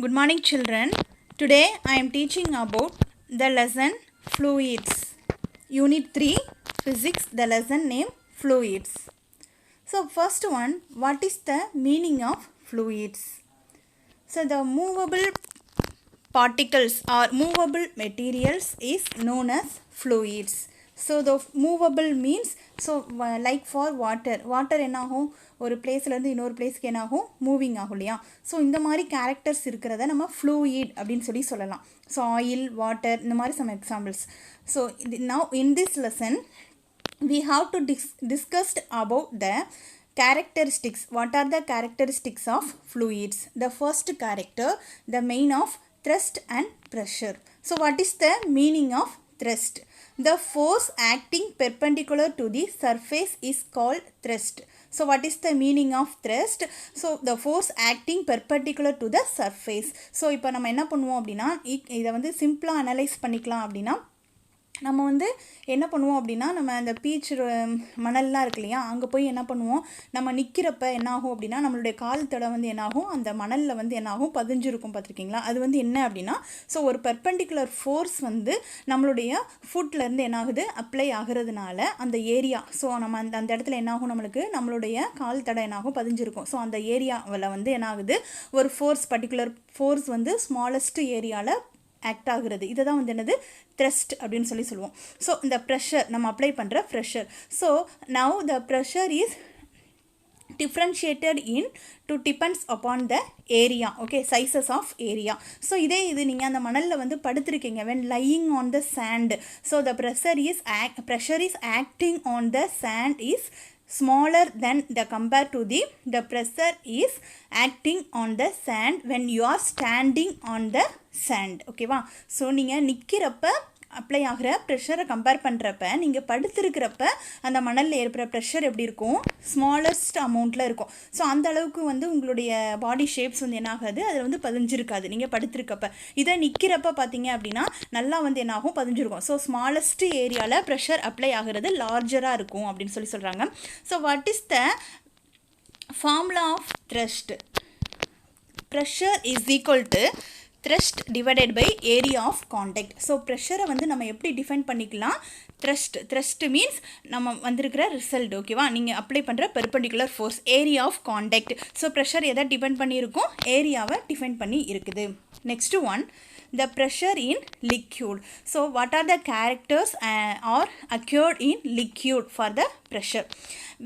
Good morning children. Today I am teaching about the lesson Fluids. Unit 3 Physics, the lesson name Fluids. So first one, what is the meaning of fluids? So the movable particles or movable materials is known as fluids. So the movable means, so like for water என்னாகும் ஒரு பிளேஸ்லேருந்து இன்னொரு பிளேஸ்க்கு என்னாகும் moving ஆகும் இல்லையா. So இந்த மாதிரி characters இருக்கிறத நம்ம ஃப்ளூயிட் அப்படின்னு சொல்லலாம். ஸோ ஆயில், வாட்டர், இந்த மாதிரி some examples. So now in this lesson we have to discuss about the characteristics. What are the characteristics of fluids? The first character, the main of thrust and pressure. So what is the meaning of thrust? The force acting perpendicular to the surface is called thrust. So what is the meaning of thrust? So the force acting perpendicular to the surface. So இப்போ நம்ம என்ன பண்ணுவோம் அப்படின்னா, இதை வந்து சிம்பிளாக analyse பண்ணிக்கலாம். அப்படின்னா நம்ம வந்து என்ன பண்ணுவோம் அப்படின்னா, நம்ம அந்த பீச் மணல்லாம் இருக்கு இல்லையா, அங்கே போய் என்ன பண்ணுவோம், நம்ம நிற்கிறப்ப என்னாகும் அப்படின்னா நம்மளுடைய கால் தடம் வந்து என்னாகும், அந்த மணலில் வந்து என்னாகும், பதிஞ்சிருக்கும். பார்த்துருக்கீங்களா? அது வந்து என்ன அப்படின்னா, ஸோ ஒரு பெர்பெண்டிகுலர் ஃபோர்ஸ் வந்து நம்மளுடைய ஃபுட்லேருந்து என்னாகுது, அப்ளை ஆகிறதுனால அந்த ஏரியா, ஸோ நம்ம அந்த இடத்துல என்னாகும், நம்மளுடைய கால் தடம் என்னாகும், பதிஞ்சிருக்கும். ஸோ அந்த ஏரியாவில் வந்து என்னாகுது, ஒரு ஃபோர்ஸ், பர்டிகுலர் ஃபோர்ஸ் வந்து ஸ்மாலஸ்ட் ஏரியாவில் ஆக்ட் ஆகுறது. இதை தான் வந்து என்னது, த்ரஸ்ட் அப்படின்னு சொல்லுவோம். ஸோ இந்த ப்ரெஷர் நம்ம அப்ளை பண்ணுற pressure. So now the pressure is differentiated in to depends upon the area, okay, sizes of area. So இது நீங்கள் அந்த மணலில் வந்து படுத்திருக்கீங்க, when lying on the sand, so the pressure is acting on the sand is smaller than the compared to the pressure is acting on the sand when you are standing on the sand. ஓகேவா? So நீங்கள் நிற்கிறப்ப apply ஆகிற ப்ரெஷரை compare பண்ணுறப்ப, நீங்கள் படுத்திருக்கிறப்ப அந்த மணலில் ஏற்படுற pressure எப்படி இருக்கும், ஸ்மாலஸ்ட் அமௌண்ட்டில் இருக்கும். ஸோ அந்த அளவுக்கு வந்து உங்களுடைய பாடி ஷேப்ஸ் வந்து என்னாகாது, அதில் வந்து பதிஞ்சிருக்காது நீங்கள் படுத்திருக்கப்ப. இதை நிற்கிறப்ப பார்த்தீங்க அப்படின்னா நல்லா வந்து என்னாகும், பதிஞ்சிருக்கும். ஸோ ஸ்மாலஸ்ட் ஏரியாவில் ப்ரெஷர் அப்ளை ஆகிறது லார்ஜராக இருக்கும் அப்படின்னு சொல்கிறாங்க. So what is the formula of thrust? Pressure is equal to thrust divided by area of contact. So ப்ரெஷரை வந்து நம்ம எப்படி டிஃபைன் பண்ணிக்கலாம், த்ரஸ்ட் மீன்ஸ் நம்ம வந்திருக்கிற ரிசல்ட். ஓகேவா? நீங்கள் அப்ளை பண்ணுற perpendicular force, area of contact. So pressure எதை டிபெண்ட் பண்ணியிருக்கும், ஏரியாவை டிஃபைன் பண்ணி இருக்குது. Next one, the pressure in liquid. So what are the characters are occurred in liquid for the pressure?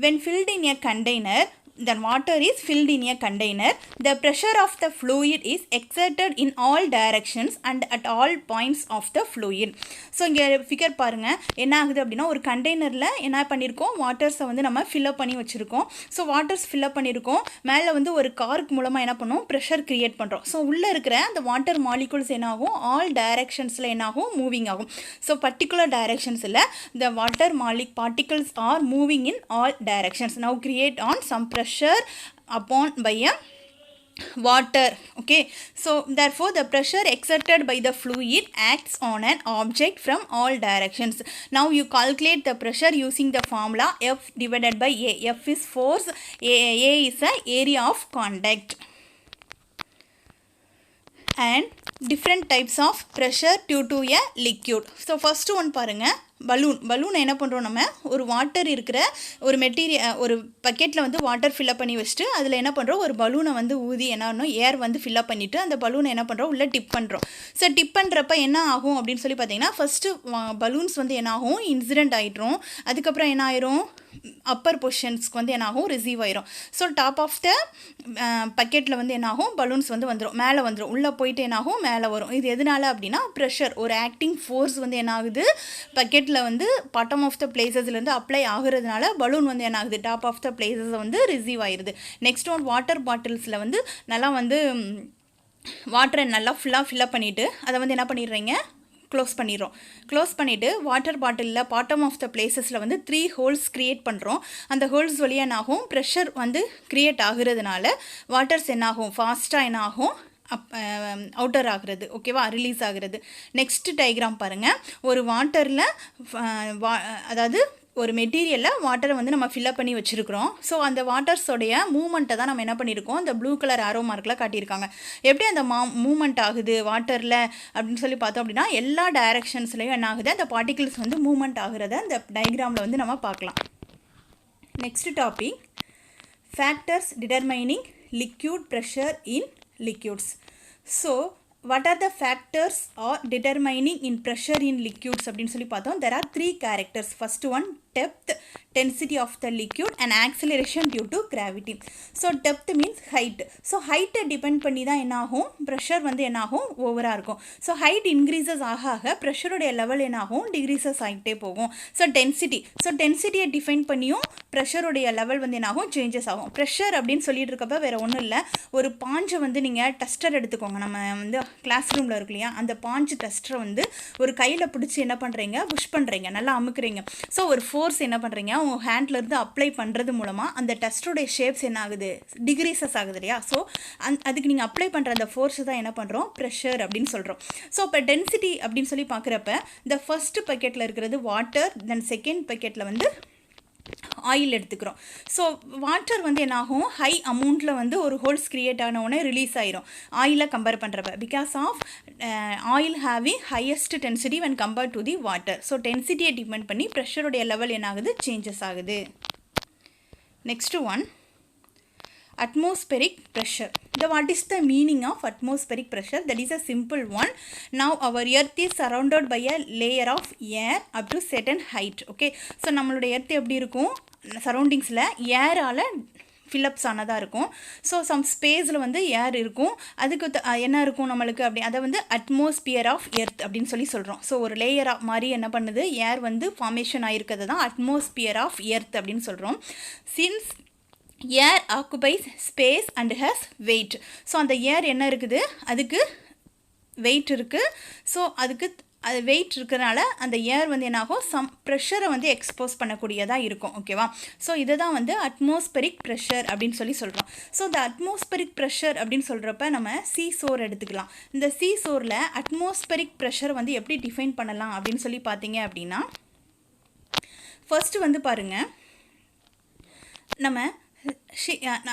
When filled in a container, the water is filled in a container, the pressure of the fluid is exerted in all directions and at all points of the fluid. So இங்கே figure பாருங்கள், என்ன ஆகுது அப்படின்னா, ஒரு கண்டெய்னரில் என்ன பண்ணியிருக்கோம், வாட்டர்ஸை வந்து நம்ம ஃபில்அப் பண்ணி வச்சுருக்கோம். ஸோ வாட்டர்ஸ் ஃபில்அப் பண்ணியிருக்கோம், மேலே வந்து ஒரு கார்க் மூலமாக என்ன பண்ணுவோம், ப்ரெஷர் க்ரியேட் பண்ணுறோம். ஸோ உள்ளே இருக்கிற அந்த வாட்டர் மாலிகுல்ஸ் என்னாகும், ஆல் டைரக்ஷன்ஸில் என்னாகும், மூவிங் ஆகும். ஸோ பர்டிகுலர் டைரக்ஷன்ஸில் the water particles are moving in all directions. Now create on some pressure upon by a water. Okay, so therefore the pressure exerted by the fluid acts on an object from all directions. Now you calculate the pressure using the formula F divided by A. F is force, A is the area of contact. And different types of pressure due to a liquid. So first one பாருங்க, balloon என்ன பண்ணுறோம், நம்ம ஒரு water இருக்கிற ஒரு ஒரு பக்கெட்டில் வந்து வாட்டர் ஃபில்அப் பண்ணி வச்சுட்டு அதில் என்ன பண்ணுறோம், ஒரு பலூனை வந்து ஊதி என்ன பண்ணணும், ஏர் வந்து ஃபில்அப் பண்ணிவிட்டு அந்த பலூனை என்ன பண்ணுறோம், உள்ளே டிப் பண்ணுறோம். ஸோ டிப் பண்ணுறப்ப என்ன ஆகும் அப்படின்னு பார்த்தீங்கன்னா, ஃபஸ்ட்டு பலூன்ஸ் வந்து என்ன ஆகும், இன்சிடென்ட் ஆகிடும். அதுக்கப்புறம் என்ன ஆயிரும், அப்பர் பொசிஷன்ஸ்க்கு வந்து என்ன ஆகும், ரிசீவ் ஆயிரும். ஸோ டாப் ஆஃப் த பக்கெட்டில் வந்து என்ன ஆகும், பலூன்ஸ் வந்து வந்துடும், மேலே வந்துடும், உள்ளே போயிட்டு என்ன ஆகும், மேலே வரும். இது எதனால அப்படின்னா, ப்ரெஷர், ஒரு ஆக்டிங் ஃபோர்ஸ் வந்து என்ன ஆகுது, பக்கெட்டில் வந்து பாட்டம் ஆஃப் த பிளேசஸ்லேருந்து அப்ளை ஆகுறதுனால பலூன் வந்து என்ன ஆகுது, டாப் ஆஃப் த பிளேசஸை வந்து ரிசீவ் ஆயிடுது. நெக்ஸ்ட் ஒன், வாட்டர் பாட்டில்ஸில் வந்து நல்லா வந்து வாட்டரை நல்லா ஃபுல்லாக ஃபில்அப் பண்ணிவிட்டு அதை வந்து என்ன பண்ணிடுறீங்க, க்ளோஸ் பண்ணிடுறோம். க்ளோஸ் பண்ணிவிட்டு வாட்டர் பாட்டிலில் பாட்டம் ஆஃப் த பிளேசஸில் வந்து 3 ஹோல்ஸ் க்ரியேட் பண்ணுறோம். அந்த ஹோல்ஸ் வழியாக என்ன ஆகும், ப்ரெஷர் வந்து க்ரியேட் ஆகுறதுனால வாட்டர்ஸ் என்ன ஆகும், ஃபாஸ்ட்டாக என்ன ஆகும், அவுட்டர் ஆகிறது. ஓகேவா? ரிலீஸ் ஆகிறது. நெக்ஸ்ட் டயக்ராம் பாருங்கள், ஒரு வாட்டரில் அதாவது ஒரு மெட்டீரியலில் வாட்டரை வந்து நம்ம ஃபில்லப் பண்ணி வச்சுருக்கிறோம். ஸோ அந்த வாட்டர்ஸோடைய மூமெண்ட்டை தான் நம்ம என்ன பண்ணியிருக்கோம், இந்த ப்ளூ கலர் ஆரோ மார்க்கில் காட்டியிருக்காங்க. எப்படி அந்த மூமெண்ட் ஆகுது வாட்டரில் அப்படின்னு சொல்லி பார்த்தோம் அப்படின்னா, எல்லா டைரக்ஷன்ஸ்லையும் என்ன ஆகுது, அந்த பார்ட்டிகிள்ஸ் வந்து மூமெண்ட் ஆகுறத அந்த டயக்ராமில் வந்து நம்ம பார்க்கலாம். Next topic, factors determining liquid pressure in liquids. So what are the factors or determining in pressure in liquids அப்படின்னு சொல்லி பார்த்தோம். There are 3 characters. First one, depth, density of the liquid and acceleration due to gravity. So depth means height. So height depend பண்ணி தான் என்ன ஆகும், pressure வந்து என்ன ஆகும், ஓவராக இருக்கும். So height increases ஆக ஆக ப்ரெஷருடைய லெவல் என்ன ஆகும், டிக்ரீசஸ் ஆகிட்டே போகும். ஸோ டென்சிட்டி, டென்சிட்டியை டிஃபைன் பண்ணியும் ப்ரெஷருடைய லெவல் வந்து என்ன ஆகும், சேஞ்சஸ் ஆகும். ப்ரெஷர் அப்படின்னு சொல்லிட்டு இருக்கப்ப வேறு ஒன்றும் இல்லை, ஒரு பாஞ்சை வந்து நீங்கள் டஸ்டர் எடுத்துக்கோங்க. நம்ம வந்து கிளாஸ் ரூமில் இருக்கு இல்லையா, அந்த பாஞ்சு டஸ்டரை வந்து ஒரு கையில் பிடிச்சி என்ன பண்ணுறீங்க, புஷ் பண்ணுறீங்க, நல்லா அமுக்குறீங்க. ஸோ ஒரு ஃபோர்ஸ் என்ன பண்ணுறீங்க, உங்கள் ஹேண்ட்லேருந்து அப்ளை பண்ணுறது மூலமாக அந்த டஸ்டோடைய ஷேப்ஸ் என்ன ஆகுது, டிக்ரீசஸ் ஆகுது இல்லையா. ஸோ அதுக்கு நீங்கள் அப்ளை பண்ணுற அந்த ஃபோர்ஸை தான் என்ன பண்ணுறோம், ப்ரெஷர் அப்படின்னு சொல்கிறோம். ஸோ இப்போ டென்சிட்டி அப்படின்னு சொல்லி பார்க்குறப்ப இந்த ஃபர்ஸ்ட் பக்கெட்டில் இருக்கிறது வாட்டர், தென் செகண்ட் பக்கெட்டில் வந்து ஆயில் எடுத்துக்கிறோம். ஸோ வாட்டர் வந்து என்னாகும், ஹை அமௌண்ட்டில் வந்து ஒரு ஹோல்ஸ் க்ரியேட் ஆன உடனே ரிலீஸ் ஆயிரும் ஆயிலை கம்பேர் பண்ணுறப்ப, because of oil having highest density when compared to the water. So டென்சிட்டியை டிபெண்ட் பண்ணி ப்ரெஷருடைய லெவல் என்ன ஆகுது, சேஞ்சஸ் ஆகுது. Next one, atmospheric pressure. What is the meaning of atmospheric pressure? That is a simple one. Now our earth is surrounded by a layer of air up to certain height. Okay, so நம்மளுடைய earth எப்படி இருக்கும், சரௌண்டிங்ஸில் ஏரால் fill-ups ஆனதாக இருக்கும். So some ஸ்பேஸில் வந்து ஏர் இருக்கும், அதுக்கு என்ன இருக்கும் நம்மளுக்கு அப்படி, அதை வந்து அட்மாஸ்பியர் ஆஃப் எர்த் அப்படின்னு சொல்லி சொல்கிறோம். ஸோ ஒரு லேயர் மாதிரி என்ன பண்ணுது, ஏர் வந்து ஃபார்மேஷன் ஆகிருக்கிறது தான் அட்மாஸ்பியர் ஆஃப் எர்த் அப்படின்னு சொல்கிறோம். Since air occupies space and has weight. So அந்த ஏர் என்ன இருக்குது, அதுக்கு வெயிட் இருக்குது. ஸோ அதுக்கு அது வெயிட் இருக்கிறனால அந்த ஏர் வந்து என்னாகும், சம் ப்ரெஷரை வந்து எக்ஸ்போஸ் பண்ணக்கூடியதாக இருக்கும். ஓகேவா. ஸோ இதை தான் வந்து அட்மாஸ்பெரிக் ப்ரெஷர் அப்படின்னு சொல்லி சொல்கிறோம். ஸோ இந்த அட்மாஸ்பெரிக் ப்ரெஷர் அப்படின்னு சொல்கிறப்ப நம்ம சீசோர் எடுத்துக்கலாம். இந்த சீசோரில் அட்மாஸ்பெரிக் ப்ரெஷர் வந்து எப்படி டிஃபைன் பண்ணலாம் அப்படின்னு சொல்லி பார்த்தீங்க அப்படின்னா, ஃபர்ஸ்ட் வந்து பாருங்கள், நம்ம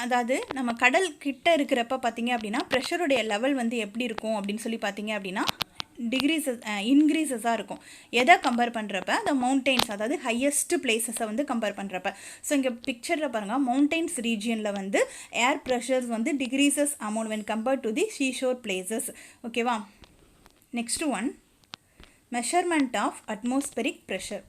அதாவது நம்ம கடல் கிட்ட இருக்கிறப்ப பார்த்தீங்க அப்படின்னா ப்ரெஷருடைய லெவல் வந்து எப்படி இருக்கும் அப்படின்னு சொல்லி பார்த்தீங்க அப்படின்னா, இன்க்ரீசஸாக இருக்கும். எதை கம்பேர் பண்ணுறப்ப, அந்த மவுண்டெயின்ஸ், அதாவது ஹையஸ்ட் பிளேசஸை வந்து கம்பேர் பண்ணுறப்ப. ஸோ இங்கே பிக்சரில் பாருங்கள், மவுண்டெயின்ஸ் ரீஜியனில் வந்து ஏர் ப்ரெஷர்ஸ் வந்து decreases amount when compared to the seashore places. ஓகேவா. Next one, measurement of atmospheric pressure.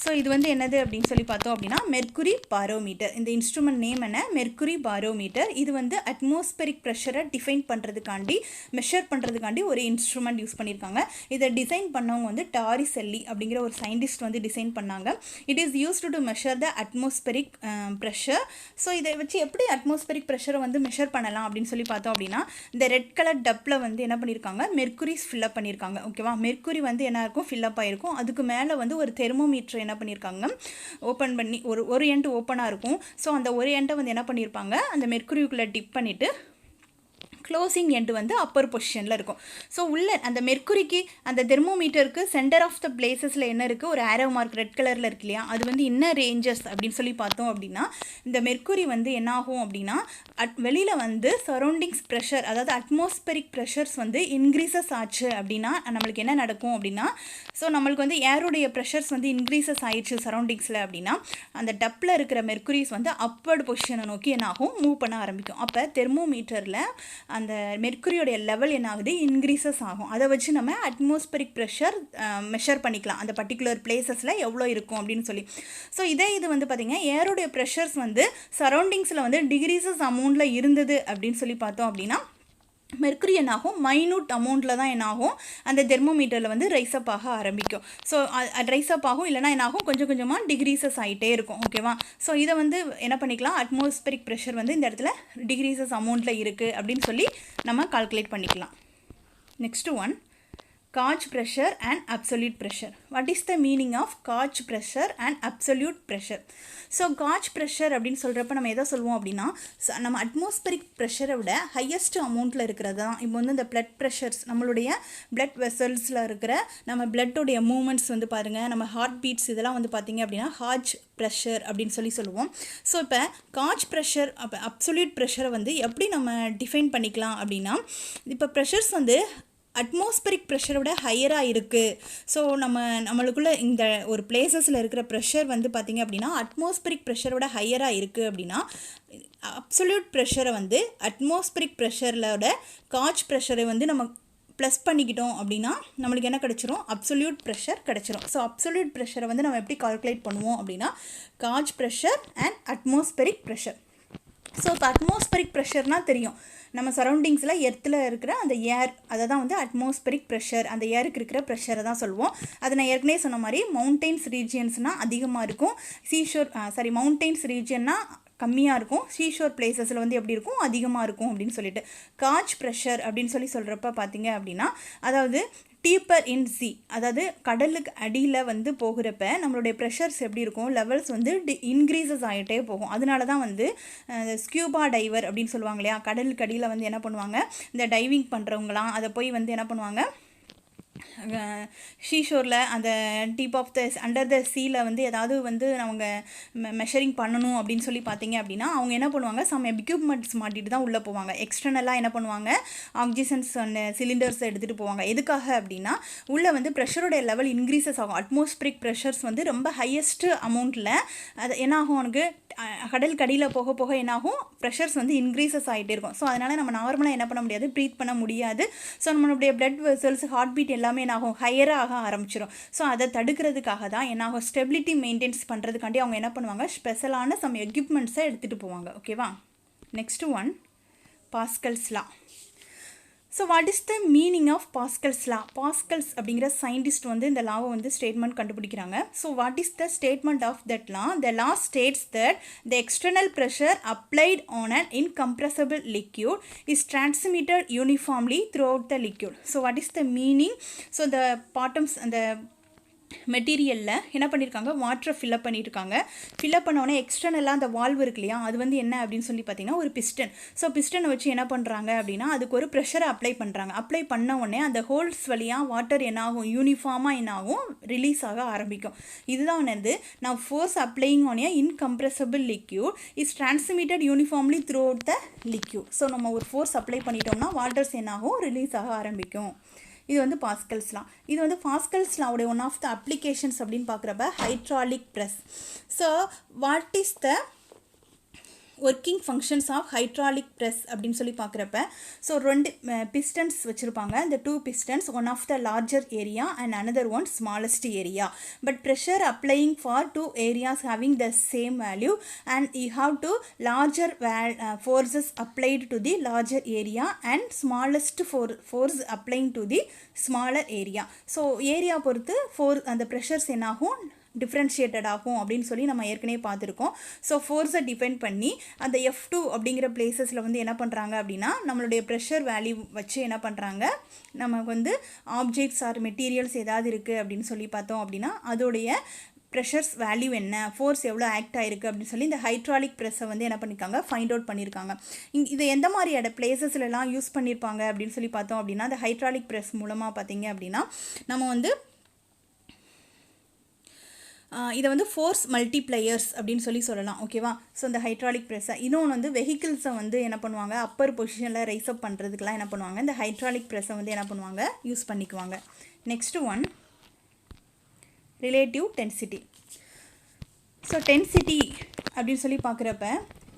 So இது வந்து என்னது அப்படின்னு சொல்லி பார்த்தோம் அப்படின்னா, மெர்க்குரி பாரோமீட்டர். இந்த இன்ஸ்ட்ருமெண்ட் நேம் என்ன, மெர்க்குரி பாரோமீட்டர். இது வந்து அட்மாஸ்பெரிக் ப்ரெஷரை டிஃபைன் பண்ணுறதுக்காண்டி, மெஷர் பண்ணுறதுக்காண்டி ஒரு இன்ஸ்ட்ருமெண்ட் யூஸ் பண்ணியிருக்காங்க. இதை டிசைன் பண்ணவங்க வந்து டாரிசெல்லி அப்படிங்கிற ஒரு சயின்டிஸ்ட் வந்து டிசைன் பண்ணாங்க. It is used to measure the atmospheric pressure. So இதை வச்சு எப்படி அட்மாஸ்பெரிக் ப்ரெஷரை வந்து மெஷர் பண்ணலாம் அப்படின்னு சொல்லி பார்த்தோம் அப்படின்னா, இந்த ரெட் கலர் டப்பில் வந்து என்ன பண்ணியிருக்காங்க, மெர்க்குரிஸ் ஃபில்லப் பண்ணியிருக்காங்க. ஓகேவா. மெர்க்குரி வந்து என்ன இருக்கும், ஃபில்லப் ஆகிருக்கும். அதுக்கு மேலே வந்து ஒரு தெர்மோமீட்டர் என்ன பண்ணியிருக்காங்க, ஓப்பன் பண்ணி ஒரு எண்ட் ஓப்பனாக இருக்கும். ஸோ அந்த ஒரு எண்டை வந்து என்ன பண்ணியிருப்பாங்க, அந்த மெர்க்குரிக்குள்ளே டிப் பண்ணிவிட்டு க்ளோசிங் எண்டு வந்து அப்பர் பொசிஷனில் இருக்கும். ஸோ உள்ள அந்த மெர்க்குரிக்கு, அந்த தெர்மோமீட்டருக்கு சென்டர் ஆஃப் த பிளேசஸில் என்ன இருக்குது, ஒரு ஆரோ மார்க் ரெட் கலரில் இருக்கு இல்லையா, அது வந்து என்ன ரேஞ்சஸ் அப்படின்னு சொல்லி பார்த்தோம் அப்படின்னா, இந்த மெர்க்குரி வந்து என்ன ஆகும் அப்படின்னா, வெளியில் வந்து சரௌண்டிங்ஸ் ப்ரெஷர், அதாவது அட்மாஸ்பெரிக் ப்ரெஷர்ஸ் வந்து இன்க்ரீசஸ் ஆச்சு அப்படின்னா நம்மளுக்கு என்ன நடக்கும் அப்படின்னா, ஸோ நம்மளுக்கு வந்து ஏருடைய ப்ரெஷர்ஸ் வந்து இன்க்ரீசஸ் ஆயிடுச்சு சரௌண்டிங்ஸில் அப்படின்னா, அந்த டப்பில் இருக்கிற மெர்க்குரிஸ் வந்து அப்பர்ட் பொசிஷனை நோக்கி என்ன ஆகும், மூவ் பண்ண ஆரம்பிக்கும். அப்போ தெர்மோமீட்டரில் அந்த மெர்க்குரியோடைய லெவல் என்ன ஆகுது, இன்க்ரீசஸ் ஆகும். அதை வச்சு நம்ம அட்மாஸ்பெரிக் ப்ரெஷர் மெஷர் பண்ணிக்கலாம், அந்த பர்டிகுலர் பிளேசஸில் எவ்வளோ இருக்கும் அப்படின்னு சொல்லி. ஸோ இது வந்து பார்த்திங்கன்னா, ஏருடைய ப்ரெஷர்ஸ் வந்து சரௌண்டிங்ஸில் வந்து டிக்ரீசஸ் அமௌண்ட்டில் இருந்தது அப்படின்னு சொல்லி பார்த்தோம் அப்படின்னா, மெர்க்குரி என்னாகும், மைனூட் அமௌண்ட்டில் தான் என்னாகும், அந்த தெர்மோமீட்டரில் வந்து ரைஸ்அப் ஆக ஆரம்பிக்கும். ஸோ ரைஸ்அப் ஆகும், இல்லைனா என்னாகும், கொஞ்சம் கொஞ்சமாக டிக்ரீசஸ் ஆகிட்டே இருக்கும். ஓகேவா. ஸோ இதை வந்து என்ன பண்ணிக்கலாம், அட்மாஸ்பெரிக் ப்ரெஷர் வந்து இந்த இடத்துல டிக்ரீசஸ் அமௌண்ட்டில் இருக்குது அப்படின்னு சொல்லி நம்ம கால்குலேட் பண்ணிக்கலாம். Next one, gauge pressure and absolute pressure. What is the meaning of gauge pressure and absolute pressure? So gauge pressure அப்படின்னு சொல்கிறப்ப நம்ம எதை சொல்லுவோம் அப்படின்னா, நம்ம அட்மாஸ்பரிக் ப்ரெஷரை விட ஹையஸ்ட் அமௌண்ட்டில் இருக்கிறது தான். இப்போ வந்து இந்த பிளட் ப்ரெஷர்ஸ், நம்மளுடைய பிளட் வெசல்ஸில் இருக்கிற நம்ம பிளட்டோடைய மூமெண்ட்ஸ் வந்து பாருங்கள், நம்ம ஹார்ட் பீட்ஸ் இதெல்லாம் வந்து பார்த்திங்க அப்படின்னா gauge pressure அப்படின்னு சொல்லுவோம். ஸோ இப்போ gauge pressure அப்போ அப்சல்யூட் ப்ரெஷரை வந்து எப்படி நம்ம டிஃபைன் பண்ணிக்கலாம் அப்படின்னா, இப்போ ப்ரெஷர்ஸ் வந்து அட்மாஸ்பரிக் ப்ரெஷரை விட ஹையராக இருக்குது. ஸோ நம்மளுக்குள்ளே இந்த ஒரு பிளேசஸில் இருக்கிற ப்ரெஷர் வந்து பார்த்திங்க அப்படின்னா அட்மாஸ்பரிக் ப்ரெஷரை விட ஹையராக இருக்குது அப்படின்னா, அப்சல்யூட் ப்ரெஷரை வந்து அட்மாஸ்பரிக் ப்ரெஷரோட gauge ப்ரெஷரை வந்து நம்ம ப்ளஸ் பண்ணிக்கிட்டோம் அப்படின்னா நம்மளுக்கு என்ன கிடச்சிரும், அப்சல்யூட் ப்ரெஷர் கிடச்சிரும். ஸோ அப்சல்யூட் ப்ரெஷரை வந்து நம்ம எப்படி கால்குலேட் பண்ணுவோம் அப்படின்னா, gauge pressure and atmospheric pressure. So இப்போ அட்மாஸ்பரிக் ப்ரெஷர்னால் தெரியும், நம்ம சரௌண்டிங்ஸில் எர்த்தில் இருக்கிற அந்த ஏர், அதை தான் வந்து அட்மாஸ்பரிக் ப்ரெஷர், அந்த ஏருக்கு இருக்கிற ப்ரெஷரை தான் சொல்லுவோம். அது நான் ஏற்கனவே சொன்ன மாதிரி மவுண்டெயின்ஸ் ரீஜியன்ஸ்னால் அதிகமாக இருக்கும், மவுண்டெயின்ஸ் ரீஜியன்னா கம்மியாக இருக்கும், சீஷோர் பிளேசஸில் வந்து எப்படி இருக்கும், அதிகமாக இருக்கும் அப்படின்னு சொல்லிட்டு. gauge ப்ரெஷர் அப்படின்னு சொல்கிறப்ப பார்த்தீங்க அப்படின்னா, அதாவது டீப்பர் இன் சி, அதாவது கடலுக்கு அடியில் வந்து போகிறப்ப நம்மளுடைய ப்ரெஷர்ஸ் எப்படி இருக்கும், லெவல்ஸ் வந்து இன்க்ரீசஸ் ஆகிட்டே போகும். அதனால தான் வந்து ஸ்கியூபா டைவர் அப்படின்னு சொல்லுவாங்க இல்லையா, கடலுக்கு அடியில் வந்து என்ன பண்ணுவாங்க, இந்த டைவிங் பண்ணுறவங்களாம் அதை போய் வந்து என்ன பண்ணுவாங்க, ஷீஷோரில் அந்த deep of the under the சீயில் வந்து ஏதாவது வந்து அவங்க மெஷரிங் பண்ணணும் அப்படின்னு சொல்லி பார்த்தீங்க அப்படின்னா, அவங்க என்ன பண்ணுவாங்க, சம் எக்யூப்மெண்ட்ஸ் மாட்டிட்டு தான் உள்ளே போவாங்க. எக்ஸ்டர்னலாக என்ன பண்ணுவாங்க, ஆக்சிஜன்ஸ் சிலிண்டர்ஸ் எடுத்துகிட்டு போவாங்க. எதுக்காக அப்படின்னா, உள்ளே வந்து ப்ரெஷருடைய லெவல் இன்க்ரீசஸ் ஆகும். அட்மாஸ்பரிக் ப்ரெஷர்ஸ் வந்து ரொம்ப ஹையஸ்ட் அமௌண்ட்டில் அது என்ன ஆகும், அவனுக்கு கடல் கடியில் போக போக என்னாகும், ப்ரெஷர்ஸ் வந்து இன்க்ரீசஸ் ஆகிட்டே இருக்கும். ஸோ அதனால் நம்ம நார்மலாக என்ன பண்ண முடியாது, ப்ரீத் பண்ண முடியாது. ஸோ நம்மளுடைய பிளட் வெசல்ஸ், ஹார்ட் பீட் எல்லாமே என்னாகும், ஹையராக ஆரம்பிச்சிடும். ஸோ அதை தடுக்கிறதுக்காக தான் என்னாகும், ஸ்டெபிலிட்டி மெயின்டைன்ஸ் பண்ணுறதுக்காண்டி அவங்க என்ன பண்ணுவாங்க, ஸ்பெஷலான சம் எக்யூப்மெண்ட்ஸை எடுத்துகிட்டு போவாங்க. ஓகேவா. Next one, Pascal's law. So what is the meaning of Pascal's law? Pascal's அப்படிங்கிற சயின்டிஸ்ட் வந்து இந்த லாவை வந்து ஸ்டேட்மெண்ட் கண்டுபிடிக்கிறாங்க. So what is the statement of that law? The law states that the external pressure applied on an incompressible liquid is transmitted uniformly throughout the liquid. So what is the meaning? So the bottoms அந்த மெட்டீரியலில் என்ன பண்ணியிருக்காங்க, வாட்டரை fill up பண்ணியிருக்காங்க. Fill up பண்ணோடனே எக்ஸ்டர்னலாக அந்த valve இருக்கு இல்லையா, அது வந்து என்ன அப்படின்னு சொல்லி பார்த்தீங்கன்னா ஒரு பிஸ்டன். ஸோ பிஸ்டனை வச்சு என்ன பண்ணுறாங்க அப்படின்னா, அதுக்கு ஒரு ப்ரெஷரை அப்ளை பண்ணுறாங்க. அப்ளை பண்ண உடனே அந்த ஹோல்ஸ் வழியாக வாட்டர் என்னாகும், யூனிஃபார்மாக என்னாகும், ரிலீஸ் ஆக ஆரம்பிக்கும். இதுதான் வந்து நான் force applying on a incompressible liquid is transmitted uniformly throughout the liquid. So நம்ம ஒரு ஃபோர்ஸ் அப்ளை பண்ணிட்டோம்னா வாட்டர்ஸ் என்னாகும், ரிலீஸ் ஆக ஆரம்பிக்கும். இது வந்து பாஸ்கல்ஸ் லா. இது வந்து பாஸ்கல்ஸ் லாவுடைய ஒன் ஆஃப் த அப்ளிகேஷன்ஸ் அப்படின்னு பார்க்குறப்ப hydraulic press. So what is the working functions of hydraulic press அப்படின்னு சொல்லி பார்க்குறப்ப, ஸோ ரெண்டு பிஸ்டன்ஸ் வச்சுருப்பாங்க. இந்த two pistons, one of the larger area and another one smallest area. But pressure applying for two areas having the same value and you have to larger forces applied to the larger area and smallest force applying to the smaller area. So area பொறுத்து அந்த pressures என்னாகும், differentiated ஆகும் அப்படின்னு சொல்லி நம்ம ஏற்கனவே பார்த்துருக்கோம். So ஃபோர்ஸை டிபெண்ட் பண்ணி அந்த F2 அப்படிங்கிற பிளேசஸில் வந்து என்ன பண்ணுறாங்க அப்படின்னா, நம்மளுடைய ப்ரெஷர் வேல்யூ வச்சு என்ன பண்ணுறாங்க, நமக்கு வந்து ஆப்ஜெக்ட்ஸ் ஆர் மெட்டீரியல்ஸ் ஏதாவது இருக்குது அப்படின்னு சொல்லி பார்த்தோம் அப்படின்னா அதோடைய ப்ரெஷர்ஸ் வேல்யூ என்ன, ஃபோர்ஸ் எவ்வளோ ஆக்ட் ஆகிருக்கு அப்படின்னு சொல்லி இந்த ஹைட்ராலிக் ப்ரெஸ்ஸை வந்து என்ன பண்ணியிருக்காங்க, ஃபைண்ட் அவுட் பண்ணியிருக்காங்க. இது எந்த மாதிரியான பிளேசஸ்லாம் யூஸ் பண்ணியிருப்பாங்க அப்படின்னு சொல்லி பார்த்தோம் அப்படின்னா, இந்த ஹைட்ராலிக் ப்ரெஸ் மூலமாக பார்த்தீங்க அப்படின்னா நம்ம வந்து இதை வந்து ஃபோர்ஸ் மல்டிப்ளையர்ஸ் அப்படின்னு சொல்லலாம். ஓகேவா. ஸோ இந்த ஹைட்ராலிக் ப்ரெஸ்ஸை இன்னொன்று வந்து வெஹிக்கிள்ஸை வந்து என்ன பண்ணுவாங்க, அப்பர் பொசிஷனில் ரைஸ் அப் பண்ணுறதுக்கெலாம் என்ன பண்ணுவாங்க, இந்த ஹைட்ராலிக் ப்ரெஸ்ஸை வந்து என்ன பண்ணுவாங்க, யூஸ் பண்ணிக்குவாங்க. Next one, relative density. So density அப்படின்னு சொல்லி பார்க்குறப்ப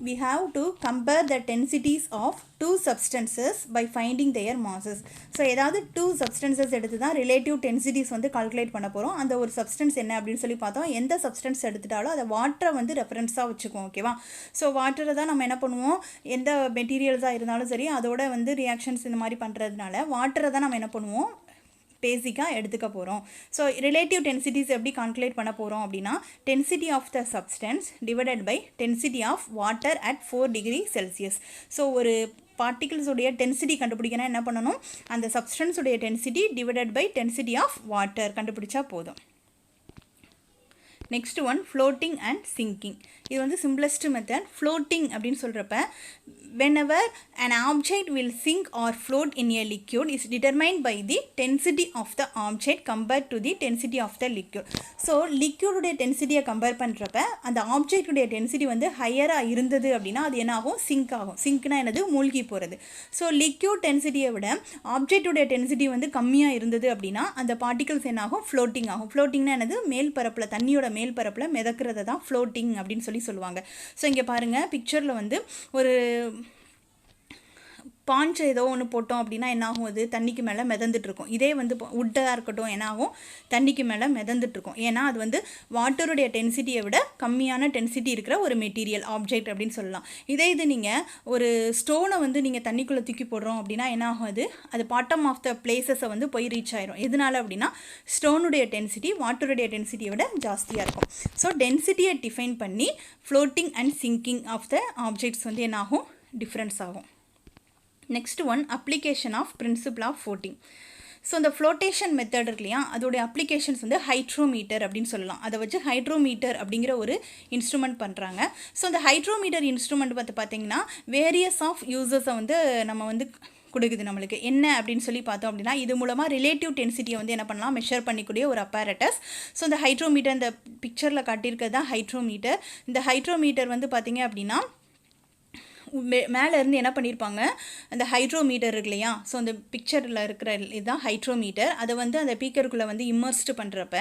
we have to compare the densities of two substances by finding their masses. So ஏதாவது டூ சப்ஸ்டன்சஸ் எடுத்து தான் ரிலேட்டிவ் டென்சிட்டிஸ் வந்து கால்குலேட் பண்ண போகிறோம். அந்த ஒரு சப்ஸ்டன்ஸ் என்ன அப்படின்னு சொல்லி பார்த்தோம், எந்த சப்ஸ்டன்ஸ் எடுத்துட்டாலும் அதை வாட்டரை வந்து ரெஃபரன்ஸாக வச்சுக்குவோம். ஓகேவா. ஸோ வாட்டரை தான் நம்ம என்ன பண்ணுவோம், எந்த மெட்டீரியல்ஸாக இருந்தாலும் சரி அதோட வந்து ரியாக்ஷன்ஸ் இந்த மாதிரி பண்ணுறதுனால வாட்டரை தான் நம்ம என்ன பண்ணுவோம், பேசிக்காக எடுத்துக்க போகிறோம். ஸோ ரிலேட்டிவ் டென்சிட்டிஸ் எப்படி கால்குலேட் பண்ண போகிறோம் அப்படின்னா density of the substance divided by density of water at 4 degree Celsius. So ஒரு பார்ட்டிகிள்ஸுடைய டென்சிட்டி கண்டுபிடிக்கணும் என்ன பண்ணணும், அந்த சப்ஸ்டன்ஸுடைய density divided by density of water கண்டுபிடிச்சா போதும். Next one floating and sinking. இது வந்து சிம்பிளஸ்ட் மெத்தட். ஃப்ளோட்டிங் அப்படின்னு சொல்கிறப்ப whenever an object will sink or float in a liquid is determined by the density of the object compared to the density of the liquid. So லிக்யூடுடைய டென்சிட்டியை compare பண்ணுறப்ப அந்த ஆப்ஜெக்டுடைய density வந்து ஹையராக இருந்தது அப்படின்னா அது என்ன ஆகும், சிங்க் ஆகும். சிங்க்னா என்னது, மூழ்கி போகிறது. ஸோ லிக்யூட் டென்சிட்டியை விட ஆப்ஜெக்டுடைய டென்சிட்டி வந்து கம்மியாக இருந்தது அப்படின்னா அந்த பார்ட்டிகல்ஸ் என்ன ஆகும், ஃப்ளோட்டிங் ஆகும். ஃப்ளோட்டிங்னா என்னது, மேல் பரப்பில், தண்ணியோட மேல் பரப்பில் மிதக்கிறது தான் ஃப்ளோட்டிங் அப்படின்னு சொல்லுவாங்க. ஸோ இங்கே பாருங்கள் பிக்சரில் வந்து ஒரு பாஞ்சை ஏதோ ஒன்று போட்டோம் அப்படின்னா என்னாகும், அது தண்ணிக்கு மேலே மிதந்துட்டுருக்கும். இதே வந்து உட்டாக இருக்கட்டும் என்னாகும், தண்ணிக்கு மேலே மிதந்துட்டுருக்கும். ஏன்னா அது வந்து வாட்டருடைய டென்சிட்டியை விட கம்மியான டென்சிட்டி இருக்கிற ஒரு மெட்டீரியல் ஆப்ஜெக்ட் அப்படின்னு சொல்லலாம். இதே இது நீங்கள் ஒரு ஸ்டோனை வந்து நீங்கள் தண்ணிக்குள்ளே தூக்கி போடுறோம் அப்படின்னா என்னாகும், அது பாட்டம் ஆஃப் த பிளேசஸை வந்து போய் ரீச் ஆயிரும். எதனால அப்படின்னா ஸ்டோனுடைய டென்சிட்டி வாட்டருடைய டென்சிட்டியை விட ஜாஸ்தியாக இருக்கும். ஸோ டென்சிட்டியை டிஃபைன் பண்ணி floating and sinking of the objects வந்து என்னாகும், டிஃப்ரென்ஸ் ஆகும். Next one application of principle of floating. So இந்த ஃப்ளோட்டேஷன் மெத்தட் இருக்கு இல்லையா, அதோடைய அப்ளிகேஷன்ஸ் வந்து ஹைட்ரோமீட்டர் அப்படின்னு சொல்லலாம். அதை வச்சு ஹைட்ரோமீட்டர் அப்படிங்கிற ஒரு இன்ஸ்ட்ருமெண்ட் பண்ணுறாங்க. ஸோ இந்த ஹைட்ரோமீட்டர் இன்ஸ்ட்ருமெண்ட் பார்த்தீங்கன்னா வேரியஸ் ஆஃப் யூசஸை வந்து நம்ம வந்து கொடுக்குது நம்மளுக்கு. என்ன அப்படின்னு சொல்லி பார்த்தோம் அப்படின்னா இது மூலமாக ரிலேட்டிவ் டென்சிட்டியை வந்து என்ன பண்ணலாம், மெஷர் பண்ணிக்கூடிய ஒரு அப்பேரட்டஸ். ஸோ இந்த ஹைட்ரோமீட்டர் இந்த பிக்சரில் காட்டியிருக்கிறது தான் ஹைட்ரோமீட்டர். இந்த ஹைட்ரோமீட்டர் வந்து பார்த்திங்க அப்படின்னா மேலே இருந்து என்ன பண்ணியிருப்பாங்க, அந்த ஹைட்ரோமீட்டர் இருக்கு இல்லையா, ஸோ அந்த பிக்சரில் இருக்கிற இதுதான் ஹைட்ரோமீட்டர். அதை வந்து அந்த பீக்கருக்குள்ளே வந்து இம்மர்ஸ்டு பண்ணுறப்ப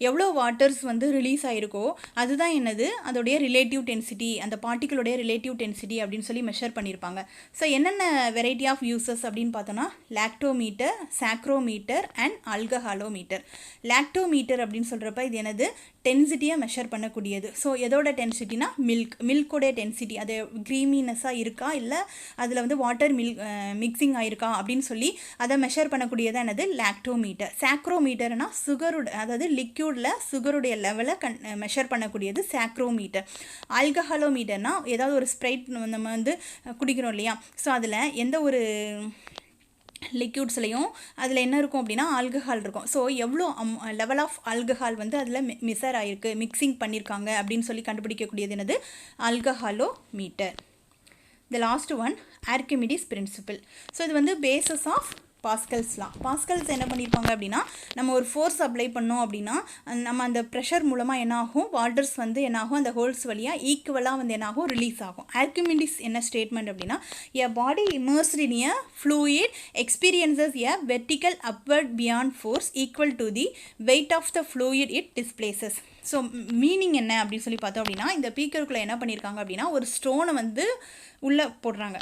எவ்வளோ வாட்டர்ஸ் வந்து ரிலீஸ் ஆகிருக்கோ அதுதான் என்னது, அதோடைய ரிலேட்டிவ் டென்சிட்டி, அந்த பார்ட்டிகளுடைய ரிலேட்டிவ் டென்சிட்டி அப்படின்னு சொல்லி மெஷர் பண்ணியிருப்பாங்க. ஸோ என்னென்ன வெரைட்டி ஆஃப் யூசஸ் அப்படின்னு பார்த்தோன்னா லாக்டோமீட்டர், சாக்ரோமீட்டர் அண்ட் ஆல்கஹாலோமீட்டர். லாக்டோமீட்டர் அப்படின்னு சொல்கிறப்ப இது என்னது, டென்சிட்டியை மெஷர் பண்ணக்கூடியது. ஸோ எதோட டென்சிட்டினா மில்கோடைய டென்சிட்டி, அது க்ரீமினஸாக இருக்கா இல்லை அதில் வந்து வாட்டர் மிக்சிங் ஆயிருக்கா அப்படின்னு சொல்லி அதை மெஷர் பண்ணக்கூடியது என்னது, லாக்டோமீட்டர். சாக்ரோமீட்டர்னா சுகருடைய, அதாவது லிக்யூடில் சுகருடைய லெவலை மெஷர் பண்ணக்கூடியது சாக்ரோமீட்டர். ஆல்கஹாலோமீட்டர்னா ஏதாவது ஒரு ஸ்ப்ரைட் நம்ம வந்து குடிக்கிறோம் இல்லையா, ஸோ அதில் எந்த ஒரு லிக்யூட்ஸ்லையும் அதில் என்ன இருக்கும் அப்படின்னா ஆல்கஹால் இருக்கும். ஸோ எவ்வளோ லெவல் ஆஃப் ஆல்கஹால் வந்து அதில் மிக்சர் ஆகிருக்கு, மிக்சிங் பண்ணியிருக்காங்க அப்படின்னு சொல்லி கண்டுபிடிக்கக்கூடியது என்னது, alcoholometer. The last one Archimedes principle. So இது வந்து bases of Pascal's law. Pascal's என்ன பண்ணியிருப்பாங்க அப்படின்னா நம்ம ஒரு ஃபோர்ஸ் அப்ளை பண்ணோம் அப்படின்னா நம்ம அந்த ப்ரெஷர் மூலமாக என்னாகும், வாட்டர்ஸ் வந்து என்னாகும் அந்த ஹோல்ஸ் வழியாக ஈக்குவலாக வந்து என்னாகும், ரிலீஸ் ஆகும். ஆர்கிமிடிஸ் என்ன ஸ்டேட்மெண்ட் அப்படின்னா a body immersed in a fluid experiences a vertical upward buoyant force equal to the weight of the fluid it displaces. So meaning என்ன அப்படின்னு சொல்லி பார்த்தோம் அப்படின்னா இந்த பீக்கருக்குள்ளே என்ன பண்ணியிருக்காங்க அப்படின்னா ஒரு ஸ்டோனை வந்து உள்ளே போடுறாங்க.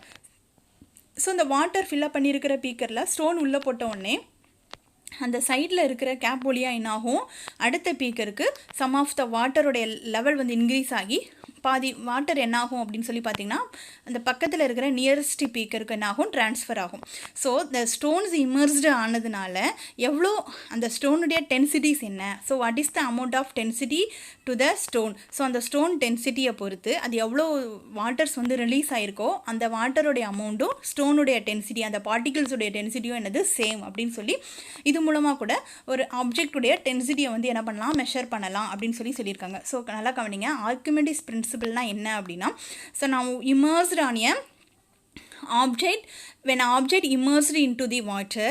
ஸோ இந்த வாட்டர் ஃபில்லப் பண்ணியிருக்கிற பீக்கரில் ஸ்டோன் உள்ளே போட்ட உடனே அந்த சைடில் இருக்கிற கேப் வழியாக என்னாகும், அடுத்த பீக்கருக்கு சம் ஆஃப் த வாட்டருடைய லெவல் வந்து இன்க்ரீஸ் ஆகி பாதி வாட்டர் என்னாகும் அப்படின்னு சொல்லி பார்த்தீங்கன்னா அந்த பக்கத்தில் இருக்கிற நியரஸ்ட் பீக்கருக்கு என்னாகும், ட்ரான்ஸ்ஃபர் ஆகும். ஸோ த ஸ்டோன்ஸ் இமர்ஸ்டு ஆனதுனால எவ்வளோ அந்த ஸ்டோனுடைய டென்சிட்டிஸ் என்ன, so what is the amount of density to the stone. So அந்த ஸ்டோன் டென்சிட்டியை பொறுத்து அது எவ்வளோ வாட்டர்ஸ் வந்து ரிலீஸ் ஆகிருக்கோ அந்த வாட்டருடைய அமௌண்ட்டும் ஸ்டோனுடைய டென்சிட்டி, அந்த பார்ட்டிகிள்ஸுடைய டென்சிட்டியும் என்னது சேம் அப்படின்னு சொல்லி இது மூலமாக கூட ஒரு ஆப்ஜெக்டுடைய டென்சிட்டியை வந்து என்ன பண்ணலாம், மெஷர் பண்ணலாம் அப்படின்னு சொல்லியிருக்காங்க. ஸோ நல்லா கவனிங்க, ஆர்கிமிடிஸ் பிரின்சிபிள்னா என்ன அப்படின்னா ஸோ நான் immersed on a object, when object immersed into the water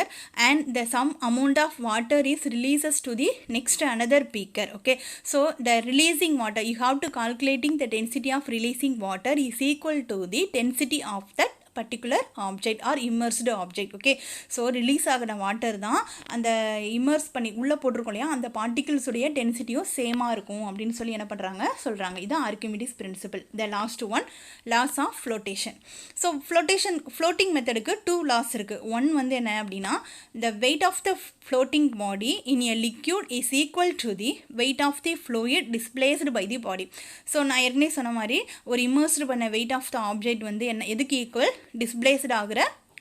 and the some amount of water is releases to the next another beaker. Okay, so the releasing water, you have to calculating the density of releasing water is equal to the density of that particular object or immersed object. Okay, so release ஆகிற water தான் அந்த immerse பண்ணி உள்ளே போட்டிருக்கோம் இல்லையா அந்த பார்ட்டிகிள்ஸுடைய டென்சிட்டியும் சேமாக இருக்கும் அப்படின்னு சொல்லி என்ன பண்ணுறாங்க சொல்கிறாங்க. இதுதான் Archimedes principle. The last one laws of flotation. So floating மெத்தடுக்கு 2 லாஸ் இருக்குது. ஒன் வந்து என்ன அப்படின்னா the weight of the floating body in a liquid is equal to the weight of the fluid displaced by the body. So நான் ஏற்கனவே சொன்ன மாதிரி ஒரு இம்மர்ஸ்டு பண்ண weight of the object வந்து என்ன எதுக்கு ஈக்குவல், டிஸ்பிளேஸ்டு ஆகிற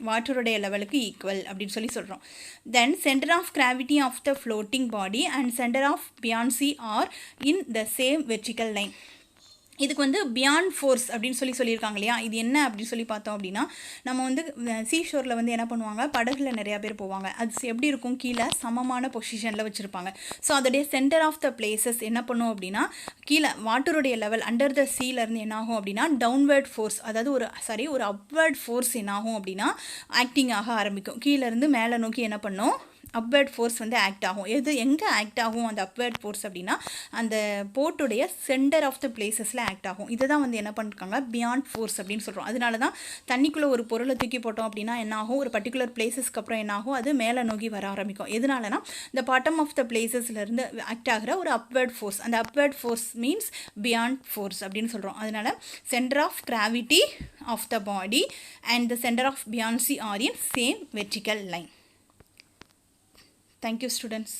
வாட்டருடைய லெவலுக்கு ஈக்குவல் அப்படின்னு சொல்லி சொல்கிறோம். Then centre of gravity of the floating body and centre of buoyancy are in the same vertical line. இதுக்கு வந்து பியாண்ட் ஃபோர்ஸ் அப்படின்னு சொல்லியிருக்காங்க இல்லையா, இது என்ன அப்படின்னு சொல்லி பார்த்தோம் அப்படின்னா, நம்ம வந்து சீஷோரில் வந்து என்ன பண்ணுவாங்க, படகுல நிறையா பேர் போவாங்க. அது எப்படி இருக்கும், கீழே சமமான பொசிஷனில் வச்சுருப்பாங்க. ஸோ அதோடைய சென்டர் ஆஃப் த பிளேசஸ் என்ன பண்ணும் அப்படின்னா, கீழே வாட்டருடைய லெவல் அண்டர் த சீலேருந்து என்ன ஆகும் அப்படின்னா டவுன்வர்ட் ஃபோர்ஸ், அதாவது ஒரு அப்வர்ட் ஃபோர்ஸ் என்ன ஆகும் அப்படின்னா ஆக்டிங் ஆக ஆரம்பிக்கும். கீழேருந்து மேலே நோக்கி என்ன பண்ணும், அப்வர்ட் ஃபோர்ஸ் வந்து ஆக்ட் ஆகும். எங்கே ஆக்ட் ஆகும் அந்த அப்வர்ட் ஃபோர்ஸ் அப்படின்னா அந்த போர்ட்டுடைய சென்டர் ஆஃப் த பிளேசஸில் ஆக்ட் ஆகும். இதை தான் வந்து என்ன பண்ணிருக்காங்க, பியாண்ட் ஃபோர்ஸ் அப்படின்னு சொல்கிறோம். அதனால தான் தண்ணிக்குள்ளே ஒரு பொருளை தூக்கி போட்டோம் அப்படின்னா என்ன ஆகும், ஒரு பர்டிகுலர் பிளேசஸ்க்கு அப்புறம் என்ன ஆகும், அது மேலே நோக்கி வர ஆரம்பிக்கும். எதனாலனா இந்த பாட்டம் ஆஃப் த பிளேசஸ்லேருந்து ஆக்ட் ஆகிற ஒரு அப்வர்ட் ஃபோர்ஸ், அந்த upward force means buoyant force அப்படின்னு சொல்கிறோம். அதனால் centre of gravity of the body and the centre of buoyancy are in same vertical line. Thank you, students.